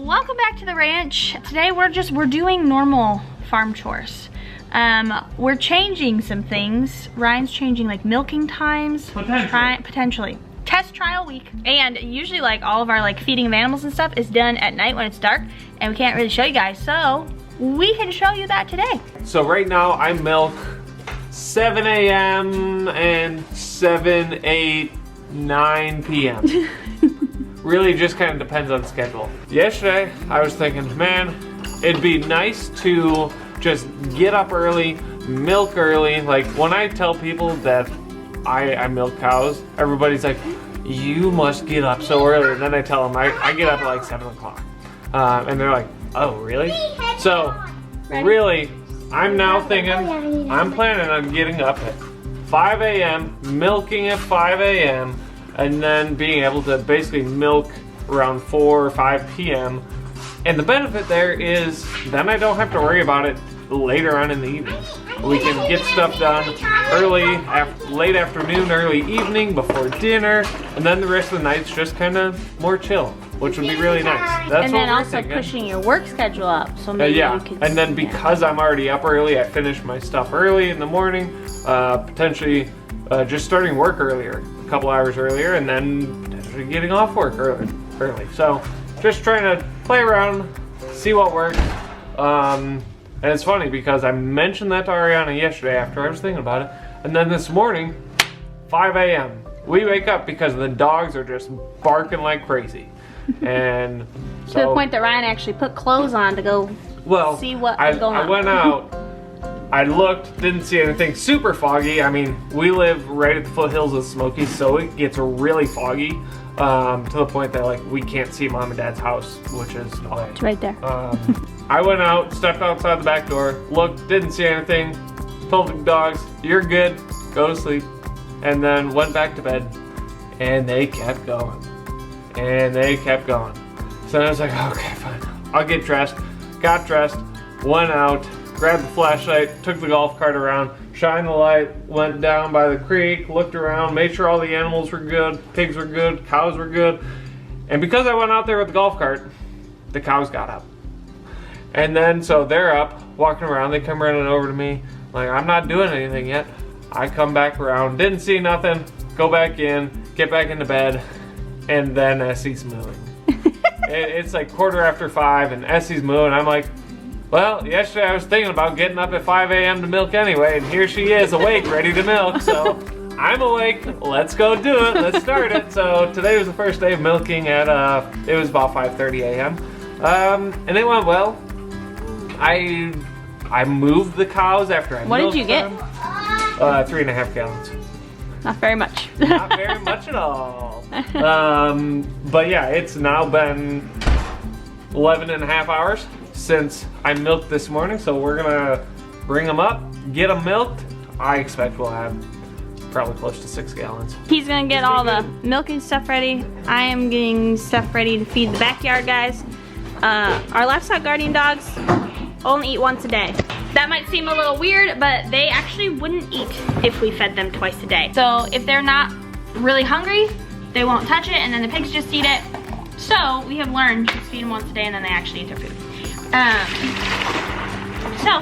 welcome back to the ranch. Today we're doing normal farm chores. We're changing some things. Ryan's changing like milking times. Potentially. Test trial week. And usually like all of our like feeding of animals and stuff is done at night when it's dark and we can't really show you guys, so we can show you that today. So right now I milk 7 a.m. and 7, 8, 9 p.m. Really just kind of depends on schedule. Yesterday, I was thinking, man, it'd be nice to just get up early, milk early. Like when I tell people that I milk cows, everybody's like, you must get up so early. And then I tell them I get up at like 7 o'clock. And they're like, oh, really? So really, I'm now thinking, I'm planning on getting up at 5 a.m., milking at 5 a.m., and then being able to basically milk around 4 or 5 p.m. And the benefit there is then I don't have to worry about it later on in the evening. We can get stuff done early, late afternoon, early evening, before dinner, and then the rest of the night's just kind of more chill, which would be really nice. That's and then also pushing your work schedule up, so maybe yeah, you could, and then because I'm already up early, I finish my stuff early in the morning, potentially just starting work earlier, a couple hours earlier, and then potentially getting off work early. So just trying to play around, see what works. And it's funny because I mentioned that to Ariana yesterday after I was thinking about it, and then this morning, 5 a.m. we wake up because the dogs are just barking like crazy. And so, to the point that Ryan actually put clothes on to go see what was going on. I went out, I looked, didn't see anything. Super foggy. I mean, we live right at the foothills of Smokies, so it gets really foggy to the point that like we can't see Mom and Dad's house, which is away. It's right there. I went out, stepped outside the back door, looked, didn't see anything, told the dogs, you're good, go to sleep, and then went back to bed, and they kept going. And they kept going. So I was like, okay, fine. I'll get dressed. Got dressed, went out, grabbed the flashlight, took the golf cart around, shined the light, went down by the creek, looked around, made sure all the animals were good, pigs were good, cows were good. And because I went out there with the golf cart, the cows got up. And then, so they're up, walking around, they come running over to me, like, I'm not doing anything yet. I come back around, didn't see nothing, go back in, get back into bed, and then Essie's mooing. It's like 5:15 and Essie's mooing. I'm like, well, yesterday I was thinking about getting up at 5 a.m. to milk anyway, and here she is awake, ready to milk, so I'm awake, let's go do it, let's start it. So today was the first day of milking at, it was about 5:30 a.m. And it went well. I moved the cows after I milked them. What did you get? 3.5 gallons. Not very much. Not very much at all. But yeah, it's now been 11.5 hours since I milked this morning, so we're gonna bring them up, get them milked. I expect we'll have probably close to 6 gallons. He's gonna get all the milking stuff ready. I am getting stuff ready to feed the backyard guys. Our livestock guardian dogs only eat once a day. That might seem a little weird, but they actually wouldn't eat if we fed them twice a day. So if they're not really hungry, they won't touch it, and then the pigs just eat it. So we have learned to feed them once a day, and then they actually eat their food. So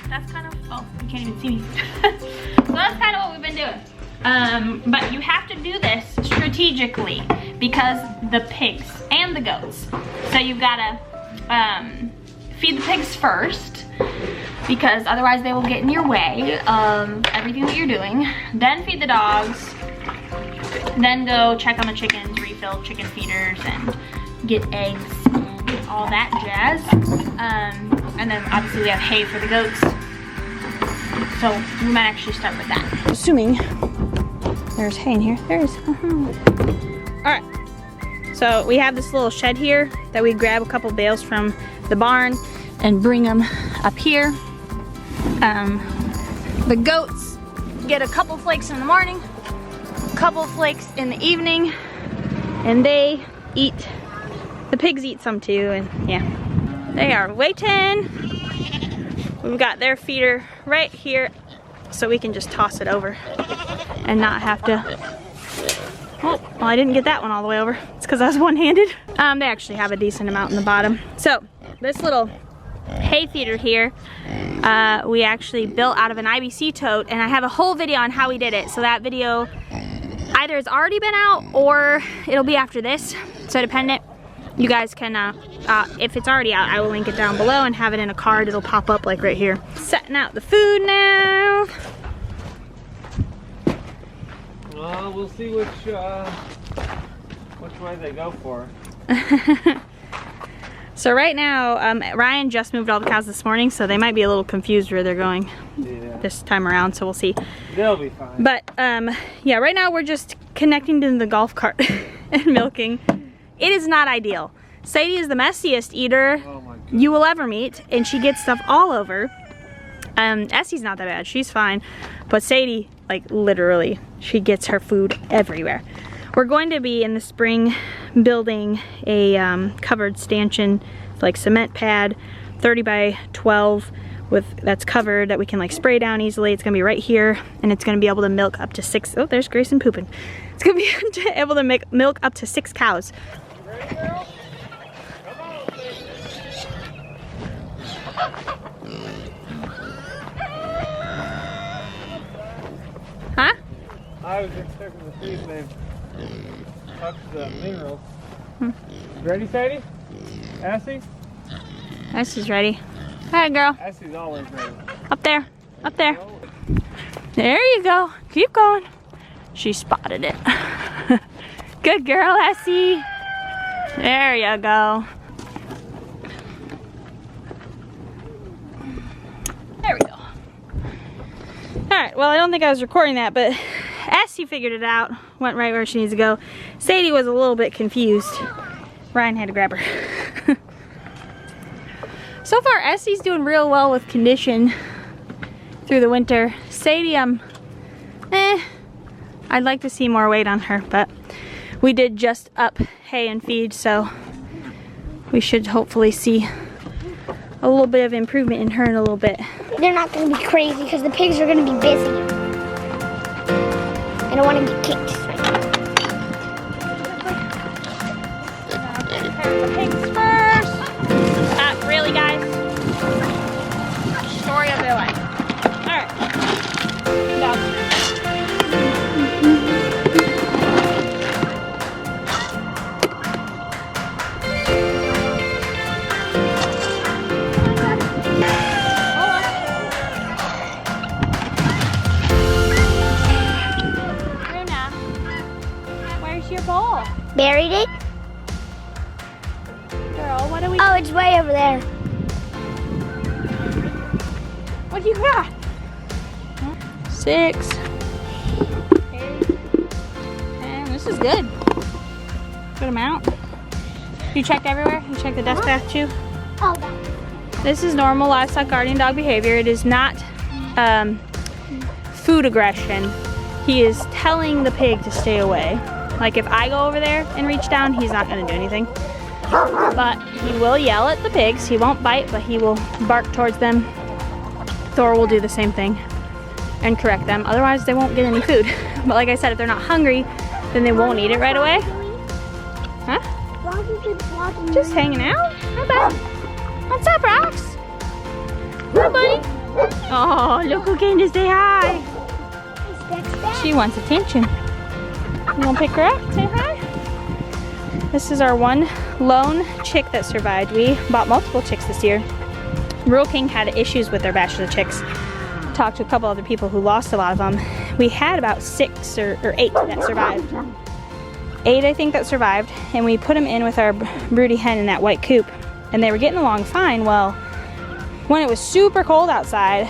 that's kind of, oh, you can't even see me. So that's kind of what we've been doing. But you have to do this strategically because the pigs and the goats. So you've gotta feed the pigs first, because otherwise they will get in your way of everything that you're doing. Then feed the dogs. Then go check on the chickens, refill chicken feeders, and get eggs and all that jazz. And then obviously we have hay for the goats. So we might actually start with that. Assuming there's hay in here. There is. Alright. So we have this little shed here that we grab a couple bales from the barn and bring them up here. The goats get a couple flakes in the morning, a couple flakes in the evening, and they eat, the pigs eat some too, and yeah. They are waiting. We've got their feeder right here, so we can just toss it over and not have to Oh, well, I didn't get that one all the way over. It's because I was one-handed. They actually have a decent amount in the bottom. So this little hay feeder here, we actually built out of an IBC tote, and I have a whole video on how we did it. So that video either has already been out or it'll be after this. So dependent. You guys can, if it's already out, I will link it down below and have it in a card. It'll pop up like right here. Setting out the food now. We'll see which way they go for. So right now, Ryan just moved all the cows this morning, so they might be a little confused where they're going this time around, so we'll see. They'll be fine. But yeah, right now we're just connecting to the golf cart and milking. It is not ideal. Sadie is the messiest eater you will ever meet, and she gets stuff all over. Essie's not that bad, she's fine. But Sadie, like literally, she gets her food everywhere. We're going to be in the spring building a covered stanchion, like cement pad, 30 by 12 that's covered that we can like spray down easily. It's gonna be right here, and it's gonna be able to milk up to 6, oh there's Grayson pooping. It's gonna be able to milk up to 6 cows. Ready, girl? Come on, huh? I was expecting the feed name. Touch the minerals. Ready, Sadie? Essie? Essie's ready. Hi, girl. Essie's always ready. Up there. Up there. There you go. Keep going. She spotted it. Good girl, Essie. There you go. There we go. Alright, well I don't think I was recording that, but Essie figured it out. Went right where she needs to go. Sadie was a little bit confused. Ryan had to grab her. So far, Essie's doing real well with condition through the winter. Sadie, I'd like to see more weight on her, but we did just up hay and feed, so we should hopefully see a little bit of improvement in her in a little bit. They're not going to be crazy because the pigs are going to be busy. I don't want to get kicked. The pigs first. Really, guys? Story of their life. Alright. Down. Where's your bowl? Buried it? Girl, what do we... Oh, it's way over there. What do you got? 6. 8. And this is good. Good amount. You checked everywhere? You checked the dust bath too? Oh, that. This is normal livestock guardian dog behavior. It is not food aggression. He is telling the pig to stay away. Like if I go over there and reach down, he's not gonna do anything. But he will yell at the pigs. He won't bite, but he will bark towards them. Thor will do the same thing and correct them. Otherwise, they won't get any food. But like I said, if they're not hungry, then they won't eat it right away. Huh? Just hanging out? Hi, bud. What's up, Rox? Hi, buddy. Oh, look who came to say hi. She wants attention. You want to pick her up? Say hi. This is our one lone chick that survived. We bought multiple chicks this year. Rural King had issues with their batch of chicks. Talked to a couple other people who lost a lot of them. We had about 6 or 8 that survived. 8, I think, that survived, and we put them in with our broody hen in that white coop, and they were getting along fine. Well, when it was super cold outside,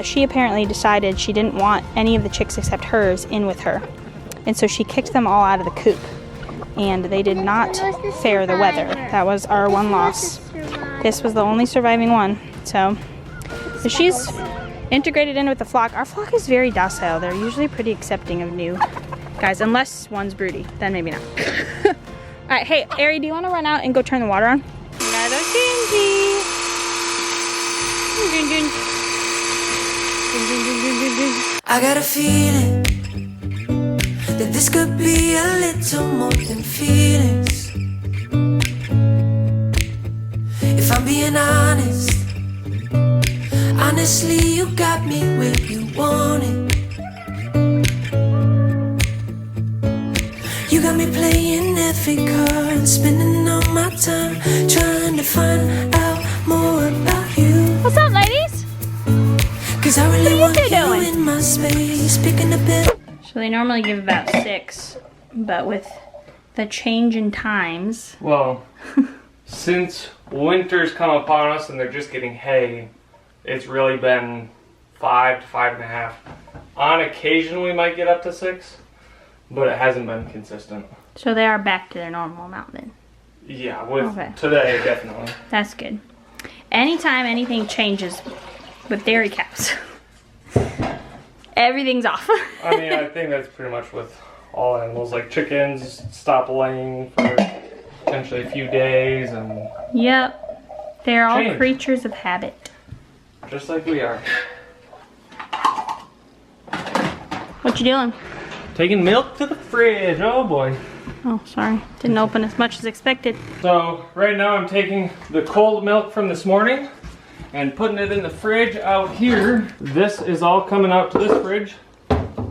she apparently decided she didn't want any of the chicks except hers in with her, and so she kicked them all out of the coop. And they did not fare the weather. That was our one loss. This was the only surviving one. So she's integrated in with the flock. Our flock is very docile. They're usually pretty accepting of new guys, unless one's broody. Then maybe not. All right, hey, Ari, do you want to run out and go turn the water on? Another Gingy. I got a feeling that this could be a little more than feelings. If I'm being honest, honestly, you got me where you want it. You got me playing every card and spending all my time trying to find out more about you. What's up, ladies? Cause I really want two you doing? in my space, picking up it. So they normally give about 6, but with the change in times. Well, since winter's come upon us and they're just getting hay, it's really been 5 to 5.5. On occasion we might get up to 6, but it hasn't been consistent. So they are back to their normal amount then. Yeah, with Okay. today, definitely. That's good. Anytime anything changes with dairy cows, everything's off. I mean, I think that's pretty much with all animals. Like chickens stop laying for potentially a few days, and Yep. They're all Change. creatures of habit. just like we are. What you doing? Taking milk to the fridge, oh boy. Oh, sorry. Didn't open as much as expected. So right now I'm taking the cold milk from this morning and putting it in the fridge out here. This is all coming out to this fridge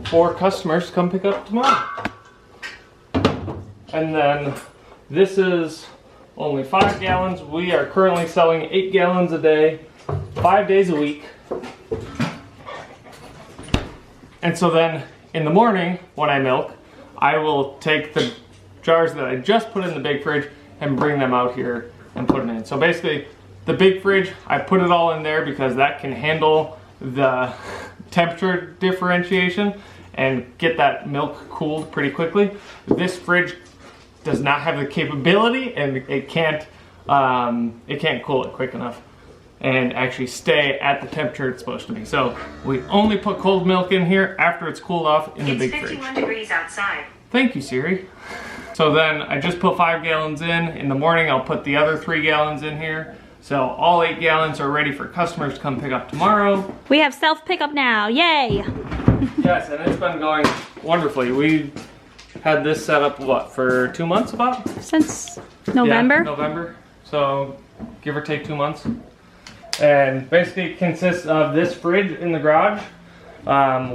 for customers to come pick up tomorrow. And then this is only 5 gallons. We are currently selling 8 gallons a day, 5 days a week. And so then in the morning when I milk, I will take the jars that I just put in the big fridge and bring them out here and put them in. So basically the big fridge, I put it all in there because that can handle the temperature differentiation and get that milk cooled pretty quickly. This fridge does not have the capability, and it can't cool it quick enough and actually stay at the temperature it's supposed to be. So we only put cold milk in here after it's cooled off in the big fridge. It's 51 degrees outside. Thank you, Siri. So then I just put 5 gallons in. In the morning, I'll put the other 3 gallons in here. So all 8 gallons are ready for customers to come pick up tomorrow. We have self pickup now. Yay! Yes, and it's been going wonderfully. We had this set up, what, for 2 months about? Since November. Yeah, November. So give or take 2 months. And basically it consists of this fridge in the garage.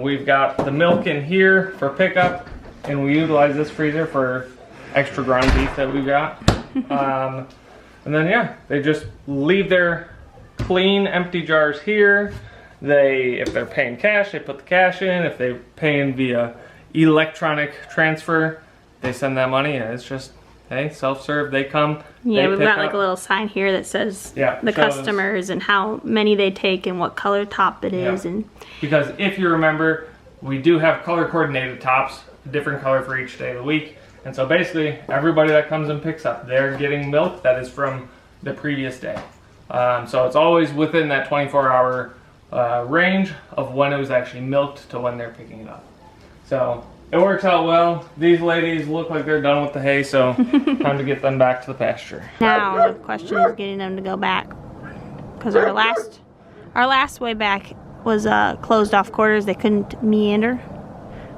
We've got the milk in here for pickup, and we utilize this freezer for extra ground beef that we got. And then yeah, they just leave their clean, empty jars here. If they're paying cash, they put the cash in. If they're paying via electronic transfer, they send that money, and it's just, hey, self-serve, they come. Yeah, they we've pick got like up. a little sign here that says Yeah, the shows- customers and how many they take and what color top it is. Yeah. And Because if you remember, we do have color coordinated tops, a different color for each day of the week. And so basically, everybody that comes and picks up, they're getting milk that is from the previous day. So it's always within that 24-hour range of when it was actually milked to when they're picking it up. So it works out well. These ladies look like they're done with the hay, so time to get them back to the pasture. now the question is getting them to go back, because our last way back was closed off quarters. They couldn't meander.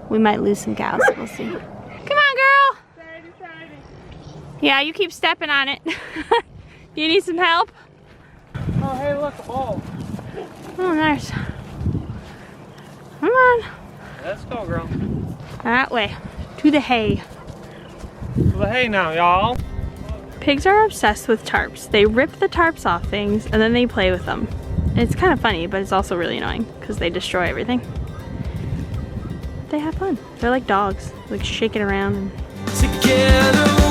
We might lose some cows. We'll see. Come on, girl. Yeah, you keep stepping on it. You need some help? Oh, hey, look, a ball. Oh, nice. Come on. Let's go, girl. That way. To the hay. To the hay now, y'all. Pigs are obsessed with tarps. They rip the tarps off things and then they play with them. It's kind of funny, but it's also really annoying because they destroy everything. They have fun. They're like dogs, like shaking around. Together